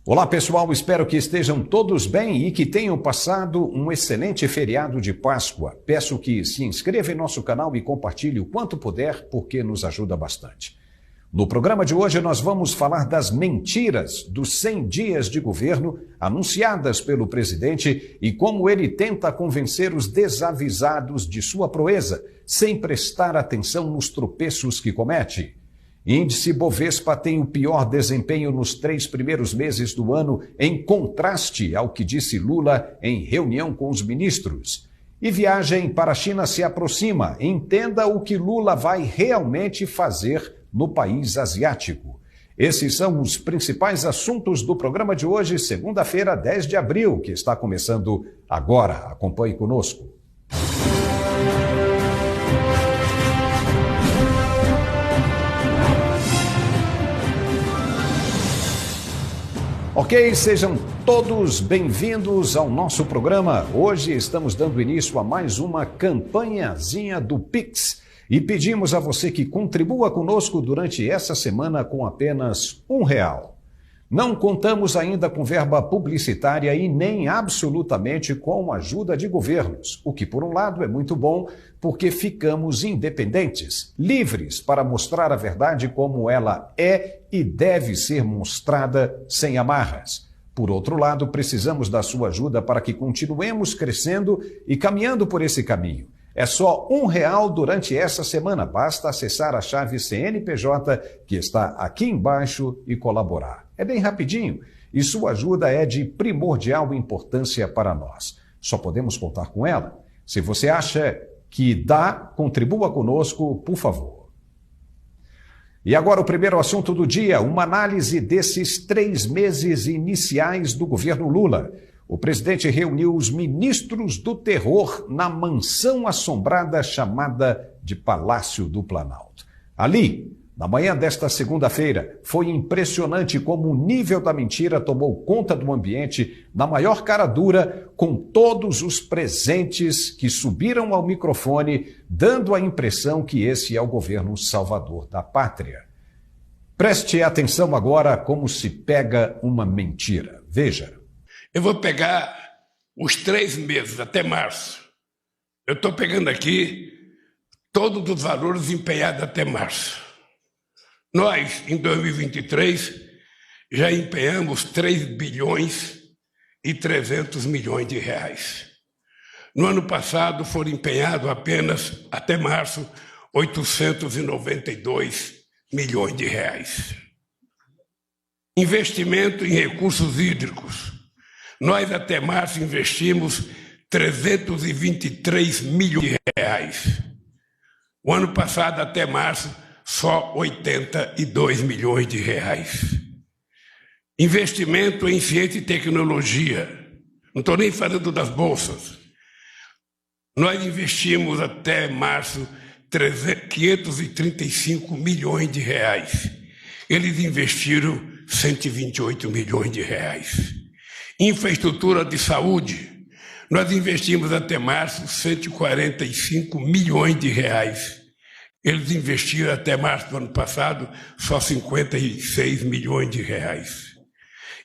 Olá pessoal, espero que estejam todos bem e que tenham passado um excelente feriado de Páscoa. Peço que se inscreva em nosso canal e compartilhe o quanto puder, porque nos ajuda bastante. No programa de hoje nós vamos falar das mentiras dos 100 dias de governo anunciadas pelo presidente e como ele tenta convencer os desavisados de sua proeza, sem prestar atenção nos tropeços que comete. Índice Bovespa tem o pior desempenho nos 3 primeiros meses do ano, em contraste ao que disse Lula em reunião com os ministros. E viagem para a China se aproxima. Entenda o que Lula vai realmente fazer no país asiático. Esses são os principais assuntos do programa de hoje, segunda-feira, 10 de abril, que está começando agora. Acompanhe conosco. Ok, sejam todos bem-vindos ao nosso programa. Hoje estamos dando início a mais uma campanhazinha do Pix e pedimos a você que contribua conosco durante essa semana com apenas R$1. Não contamos ainda com verba publicitária e nem absolutamente com ajuda de governos, o que por um lado é muito bom porque ficamos independentes, livres para mostrar a verdade como ela é e deve ser mostrada sem amarras. Por outro lado, precisamos da sua ajuda para que continuemos crescendo e caminhando por esse caminho. É só R$1 durante essa semana, basta acessar a chave CNPJ que está aqui embaixo e colaborar. É bem rapidinho e sua ajuda é de primordial importância para nós. Só podemos contar com ela. Se você acha que dá, contribua conosco, por favor. E agora o primeiro assunto do dia, uma análise desses 3 meses iniciais do governo Lula. O presidente reuniu os ministros do terror na mansão assombrada chamada de Palácio do Planalto. Ali, na manhã desta segunda-feira, foi impressionante como o nível da mentira tomou conta do ambiente na maior cara dura, com todos os presentes que subiram ao microfone, dando a impressão que esse é o governo salvador da pátria. Preste atenção agora como se pega uma mentira. Veja. Eu vou pegar os 3 meses, até março. Eu estou pegando aqui todos os valores empenhados até março. Nós, em 2023, já empenhamos 3 bilhões e 300 milhões de reais. No ano passado foram empenhados apenas, até março, 892 milhões de reais. Investimento em recursos hídricos. Nós, até março, investimos 323 milhões de reais. O ano passado, até março, só 82 milhões de reais. Investimento em ciência e tecnologia. Não estou nem falando das bolsas. Nós investimos até março 535 milhões de reais. Eles investiram 128 milhões de reais. Infraestrutura de saúde, nós investimos até março 145 milhões de reais. Eles investiram até março do ano passado só 56 milhões de reais.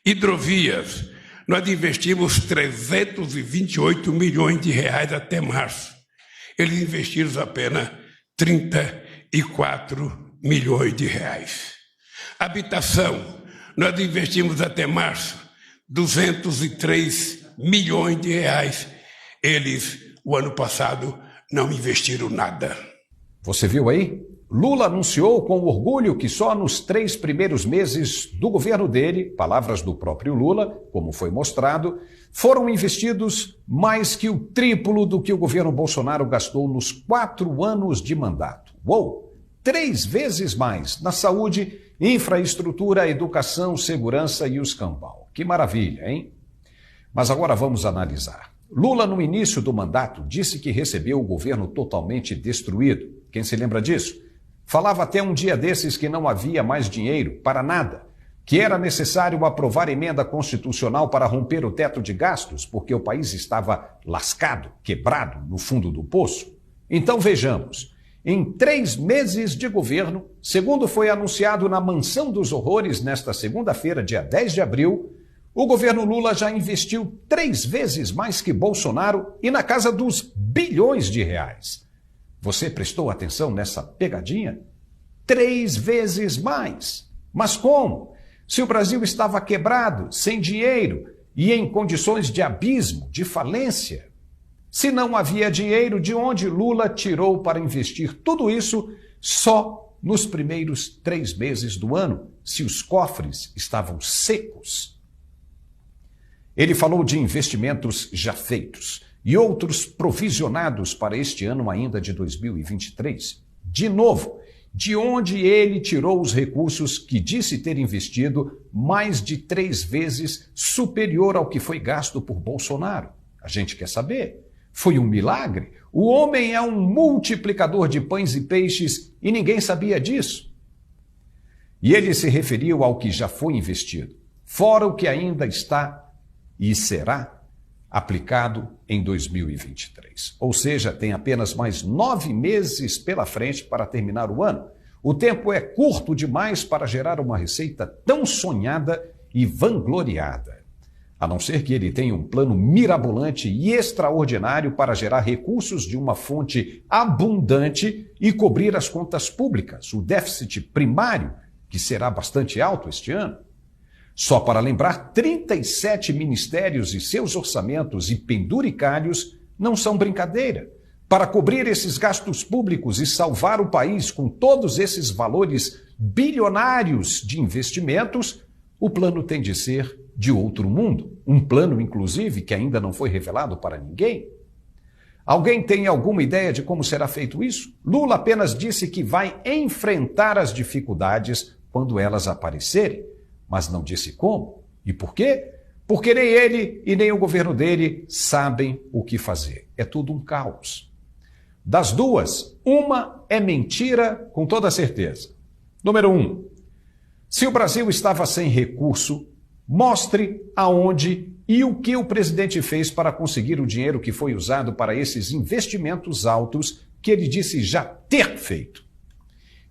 Hidrovias, nós investimos 328 milhões de reais até março. Eles investiram apenas 34 milhões de reais. Habitação, nós investimos até março 203 milhões de reais. Eles, o ano passado, não investiram nada. Você viu aí? Lula anunciou com orgulho que só nos 3 primeiros meses do governo dele, palavras do próprio Lula, como foi mostrado, foram investidos mais que o triplo do que o governo Bolsonaro gastou nos 4 anos de mandato. Uou! 3 vezes mais na saúde, infraestrutura, educação, segurança e o escambau. Que maravilha, hein? Mas agora vamos analisar. Lula, no início do mandato, disse que recebeu o governo totalmente destruído. Quem se lembra disso? Falava até um dia desses que não havia mais dinheiro para nada, que era necessário aprovar emenda constitucional para romper o teto de gastos, porque o país estava lascado, quebrado, no fundo do poço. Então vejamos. Em 3 meses de governo, segundo foi anunciado na Mansão dos Horrores nesta segunda-feira, dia 10 de abril, O governo Lula já investiu 3 vezes mais que Bolsonaro e na casa dos bilhões de reais. Você prestou atenção nessa pegadinha? 3 vezes mais. Mas como? Se o Brasil estava quebrado, sem dinheiro e em condições de abismo, de falência. Se não havia dinheiro, de onde Lula tirou para investir tudo isso só nos primeiros 3 meses do ano, se os cofres estavam secos? Ele falou de investimentos já feitos e outros provisionados para este ano ainda de 2023. De novo, de onde ele tirou os recursos que disse ter investido mais de 3 vezes superior ao que foi gasto por Bolsonaro? A gente quer saber. Foi um milagre? O homem é um multiplicador de pães e peixes e ninguém sabia disso. E ele se referiu ao que já foi investido, fora o que ainda está e será aplicado em 2023. Ou seja, tem apenas mais 9 meses pela frente para terminar o ano. O tempo é curto demais para gerar uma receita tão sonhada e vangloriada. A não ser que ele tenha um plano mirabolante e extraordinário para gerar recursos de uma fonte abundante e cobrir as contas públicas, o déficit primário, que será bastante alto este ano. Só para lembrar, 37 ministérios e seus orçamentos e penduricalhos não são brincadeira. Para cobrir esses gastos públicos e salvar o país com todos esses valores bilionários de investimentos, o plano tem de ser de outro mundo. Um plano, inclusive, que ainda não foi revelado para ninguém. Alguém tem alguma ideia de como será feito isso? Lula apenas disse que vai enfrentar as dificuldades quando elas aparecerem. Mas não disse como. E por quê? Porque nem ele e nem o governo dele sabem o que fazer. É tudo um caos. Das duas, uma é mentira com toda certeza. Número 1. Se o Brasil estava sem recurso, mostre aonde e o que o presidente fez para conseguir o dinheiro que foi usado para esses investimentos altos que ele disse já ter feito.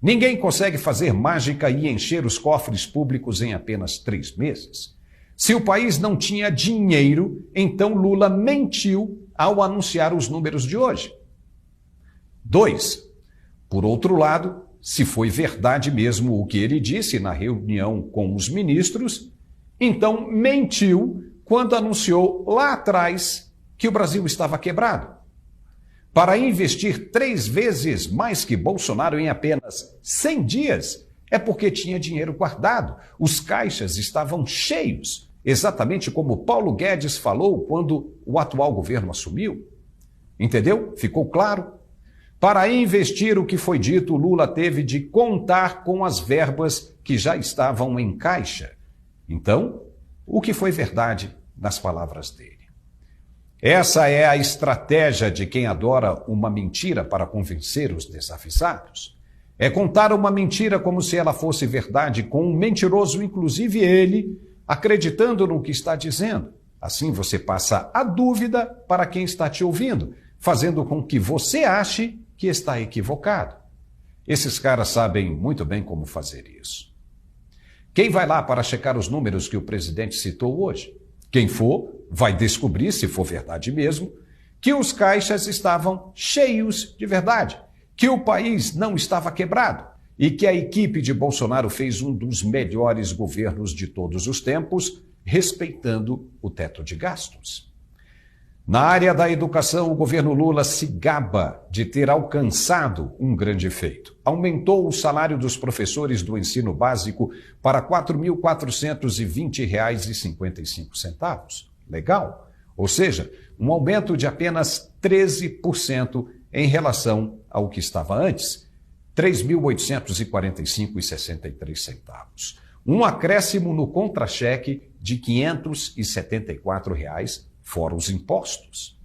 Ninguém consegue fazer mágica e encher os cofres públicos em apenas 3 meses. Se o país não tinha dinheiro, então Lula mentiu ao anunciar os números de hoje. 2. Por outro lado, se foi verdade mesmo o que ele disse na reunião com os ministros, então mentiu quando anunciou lá atrás que o Brasil estava quebrado. Para investir 3 vezes mais que Bolsonaro em apenas 100 dias, é porque tinha dinheiro guardado. Os caixas estavam cheios, exatamente como Paulo Guedes falou quando o atual governo assumiu. Entendeu? Ficou claro? Para investir o que foi dito, Lula teve de contar com as verbas que já estavam em caixa. Então, o que foi verdade nas palavras dele? Essa é a estratégia de quem adora uma mentira para convencer os desavisados. É contar uma mentira como se ela fosse verdade, com um mentiroso, inclusive ele, acreditando no que está dizendo. Assim você passa a dúvida para quem está te ouvindo, fazendo com que você ache que está equivocado. Esses caras sabem muito bem como fazer isso. Quem vai lá para checar os números que o presidente citou hoje? Quem for, vai descobrir, se for verdade mesmo, que os caixas estavam cheios de verdade, que o país não estava quebrado e que a equipe de Bolsonaro fez um dos melhores governos de todos os tempos, respeitando o teto de gastos. Na área da educação, o governo Lula se gaba de ter alcançado um grande feito. Aumentou o salário dos professores do ensino básico para R$ 4.420,55. Legal? Ou seja, um aumento de apenas 13% em relação ao que estava antes, R$ 3.845,63. Um acréscimo no contra-cheque de R$ 574, fora os impostos.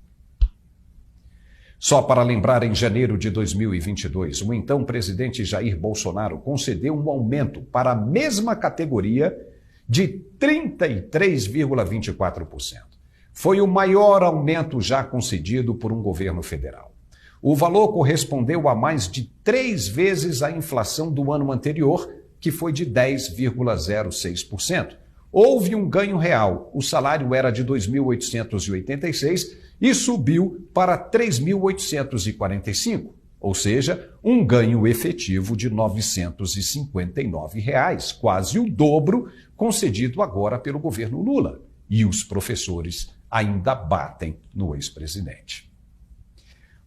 Só para lembrar, em janeiro de 2022, o então presidente Jair Bolsonaro concedeu um aumento para a mesma categoria de 33,24%. Foi o maior aumento já concedido por um governo federal. O valor correspondeu a mais de 3 vezes a inflação do ano anterior, que foi de 10,06%. houve um ganho real. O salário era de R$ 2.886 e subiu para R$ 3.845, ou seja, um ganho efetivo de R$ 959, quase o dobro concedido agora pelo governo Lula. E os professores ainda batem no ex-presidente.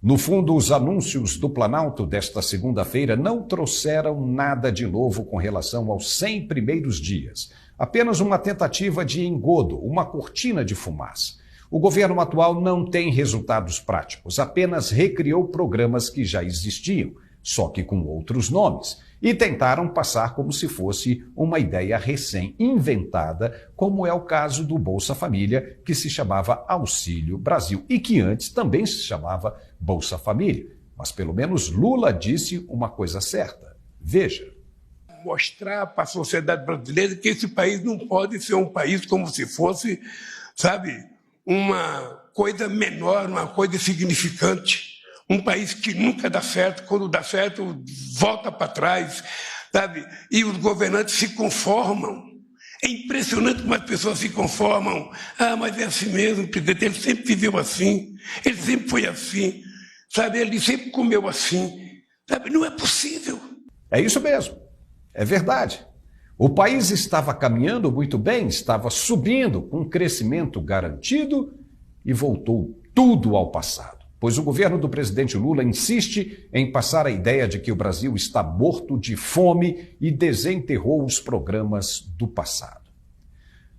No fundo, os anúncios do Planalto desta segunda-feira não trouxeram nada de novo com relação aos 100 primeiros dias. Apenas uma tentativa de engodo, uma cortina de fumaça. O governo atual não tem resultados práticos, apenas recriou programas que já existiam, só que com outros nomes, e tentaram passar como se fosse uma ideia recém-inventada, como é o caso do Bolsa Família, que se chamava Auxílio Brasil e que antes também se chamava Bolsa Família. Mas pelo menos Lula disse uma coisa certa. Veja. Mostrar para a sociedade brasileira que esse país não pode ser um país como se fosse, sabe, uma coisa menor, uma coisa insignificante. Um país que nunca dá certo, quando dá certo, volta para trás, sabe? E os governantes se conformam. É impressionante como as pessoas se conformam. Ah, mas é assim mesmo, presidente, ele sempre viveu assim, ele sempre foi assim, sabe? Ele sempre comeu assim, sabe? Não é possível. É isso mesmo, é verdade. O país estava caminhando muito bem, estava subindo, com crescimento garantido e voltou tudo ao passado. Pois o governo do presidente Lula insiste em passar a ideia de que o Brasil está morto de fome e desenterrou os programas do passado.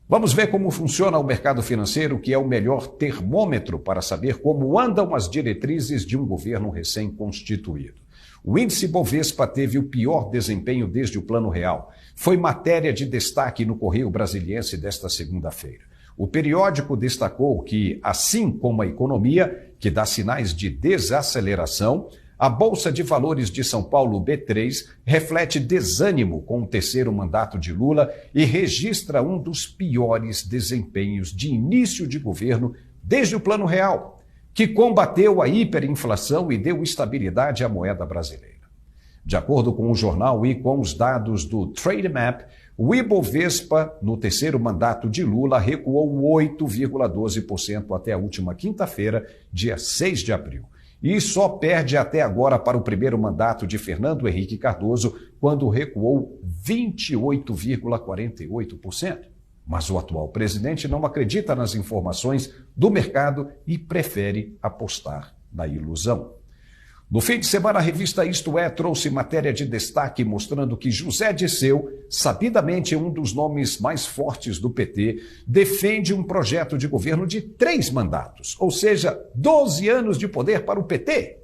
Vamos ver como funciona o mercado financeiro, que é o melhor termômetro para saber como andam as diretrizes de um governo recém-constituído. O índice Bovespa teve o pior desempenho desde o Plano Real. Foi matéria de destaque no Correio Brasiliense desta segunda-feira. O periódico destacou que, assim como a economia, que dá sinais de desaceleração, a Bolsa de Valores de São Paulo, B3, reflete desânimo com o terceiro mandato de Lula e registra um dos piores desempenhos de início de governo desde o Plano Real, que combateu a hiperinflação e deu estabilidade à moeda brasileira. De acordo com o jornal e com os dados do Trademap, o Ibovespa, no terceiro mandato de Lula, recuou 8,12% até a última quinta-feira, dia 6 de abril. E só perde até agora para o primeiro mandato de Fernando Henrique Cardoso, quando recuou 28,48%. Mas o atual presidente não acredita nas informações do mercado e prefere apostar na ilusão. No fim de semana, a revista Isto É trouxe matéria de destaque mostrando que José Dirceu, sabidamente um dos nomes mais fortes do PT, defende um projeto de governo de 3 mandatos, ou seja, 12 anos de poder para o PT.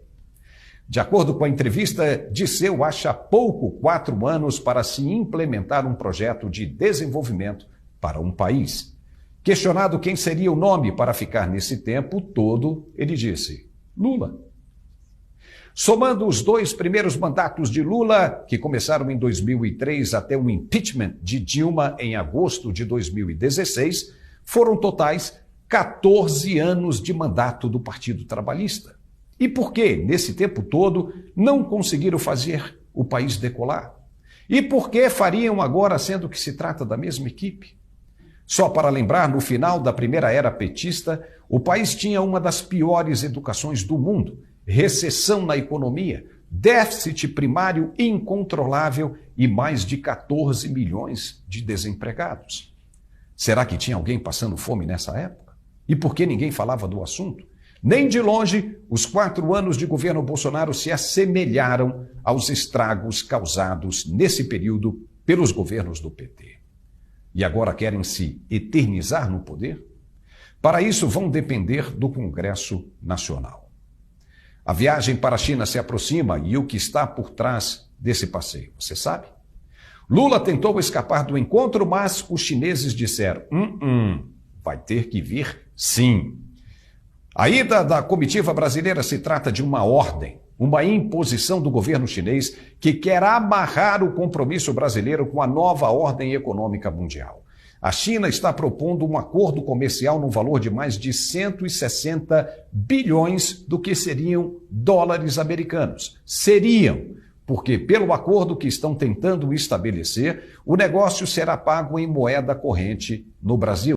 De acordo com a entrevista, Dirceu acha pouco 4 anos para se implementar um projeto de desenvolvimento para um país. Questionado quem seria o nome para ficar nesse tempo todo, ele disse: Lula. Somando os 2 primeiros mandatos de Lula, que começaram em 2003 até o impeachment de Dilma em agosto de 2016, foram totais 14 anos de mandato do Partido Trabalhista. E por que, nesse tempo todo, não conseguiram fazer o país decolar? E por que fariam agora, sendo que se trata da mesma equipe? Só para lembrar, no final da primeira era petista, o país tinha uma das piores educações do mundo, recessão na economia, déficit primário incontrolável e mais de 14 milhões de desempregados. Será que tinha alguém passando fome nessa época? E por que ninguém falava do assunto? Nem de longe, os 4 anos de governo Bolsonaro se assemelharam aos estragos causados nesse período pelos governos do PT. E agora querem se eternizar no poder? Para isso, vão depender do Congresso Nacional. A viagem para a China se aproxima e o que está por trás desse passeio, você sabe? Lula tentou escapar do encontro, mas os chineses disseram: vai ter que vir sim. A ida da comitiva brasileira se trata de uma ordem, uma imposição do governo chinês que quer amarrar o compromisso brasileiro com a nova ordem econômica mundial. A China está propondo um acordo comercial no valor de mais de 160 bilhões do que seriam dólares americanos. Seriam, porque, pelo acordo que estão tentando estabelecer, o negócio será pago em moeda corrente no Brasil.